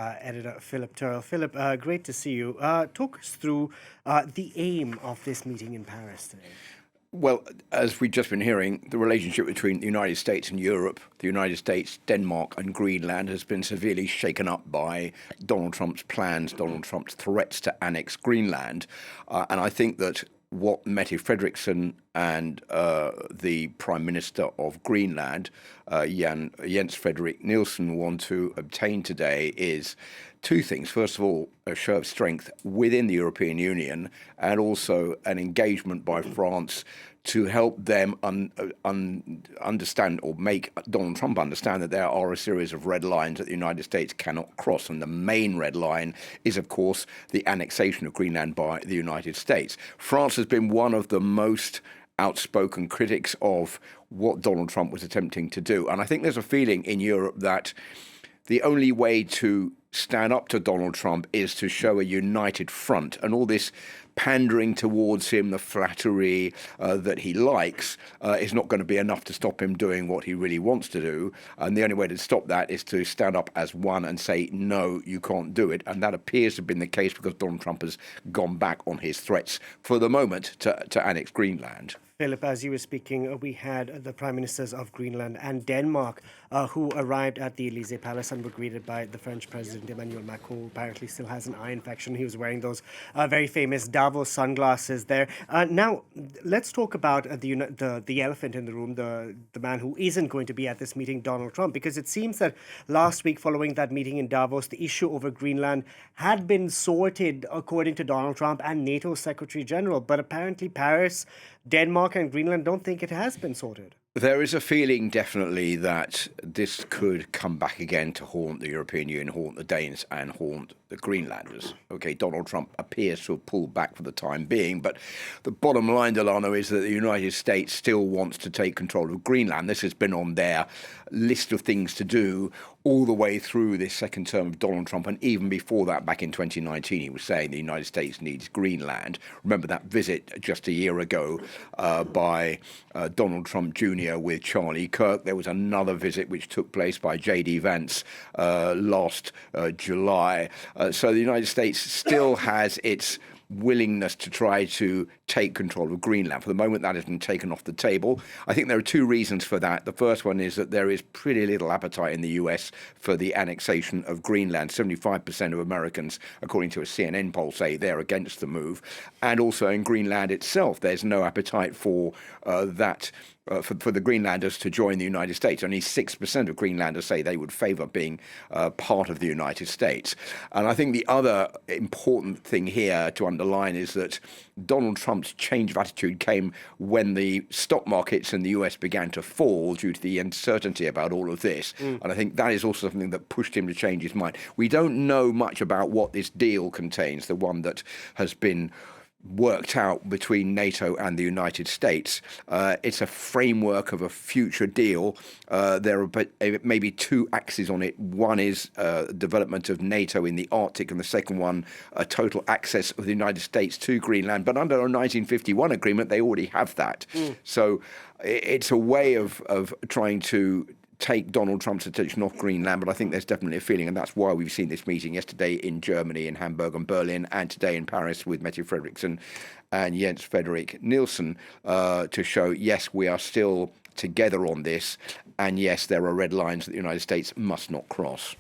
Editor Philip Turle. Philip, great to see you. Talk us through the aim of this meeting in Paris today. Well, as we've just been hearing, the relationship between the United States and Europe, the United States, Denmark and Greenland has been severely shaken up by Donald Trump's plans, Donald Trump's threats to annex Greenland. And I think that what Mette Frederiksen and the Prime Minister of Greenland, Jens Frederik Nielsen, want to obtain today is two things. First of all, a show of strength within the European Union, and also an engagement by France to help them understand or make Donald Trump understand that there are a series of red lines that the United States cannot cross. And the main red line is, of course, the annexation of Greenland by the United States. France has been one of the most outspoken critics of what Donald Trump was attempting to do. And I think there's a feeling in Europe that the only way to stand up to Donald Trump is to show a united front, and all this pandering towards him, the flattery that he likes, is not going to be enough to stop him doing what he really wants to do. And the only way to stop that is to stand up as one and say, no, you can't do it. And that appears to have been the case because Donald Trump has gone back on his threats for the moment to annex Greenland. Philip, as you were speaking, we had the Prime Ministers of Greenland and Denmark who arrived at the Elysee Palace and were greeted by the French President Emmanuel Macron, who apparently still has an eye infection. He was wearing those very famous Davos sunglasses there. Now, let's talk about the elephant in the room, the man who isn't going to be at this meeting, Donald Trump, because it seems that last week following that meeting in Davos, the issue over Greenland had been sorted according to Donald Trump and NATO Secretary General. But apparently Paris, Denmark and Greenland don't think it has been sorted. There is a feeling definitely that this could come back again to haunt the European Union, haunt the Danes and haunt the Greenlanders. Okay, Donald Trump appears to have pulled back for the time being, but the bottom line, Delano, is that the United States still wants to take control of Greenland. This has been on their list of things to do all the way through this second term of Donald Trump, and even before that, back in 2019, he was saying the United States needs Greenland. Remember that visit just a year ago by Donald Trump Jr. with Charlie Kirk. There was another visit which took place by J.D. Vance last July. So the United States still has its willingness to try to take control of Greenland. For the moment, that has been taken off the table. I think there are two reasons for that. The first one is that there is pretty little appetite in the US for the annexation of Greenland. 75% of Americans, according to a CNN poll, say they're against the move. And also in Greenland itself, there's no appetite for for the Greenlanders to join the United States. Only 6% of Greenlanders say they would favor being part of the United States. And I think the other important thing here to underline is that Donald Trump's change of attitude came when the stock markets in the US began to fall due to the uncertainty about all of this. And I think that is also something that pushed him to change his mind. We don't know much about what this deal contains, the one that has been worked out between NATO and the United States. It's a framework of a future deal. There are maybe two axes on it. One is development of NATO in the Arctic, and the second one, total access of the United States to Greenland. But under a 1951 agreement, they already have that. So it's a way of trying to take Donald Trump's attention off Greenland, but I think there's definitely a feeling, and that's why we've seen this meeting yesterday in Germany, in Hamburg and Berlin, and today in Paris with Mette Frederiksen and Jens Frederik Nielsen, to show, yes, we are still together on this, and yes, there are red lines that the United States must not cross.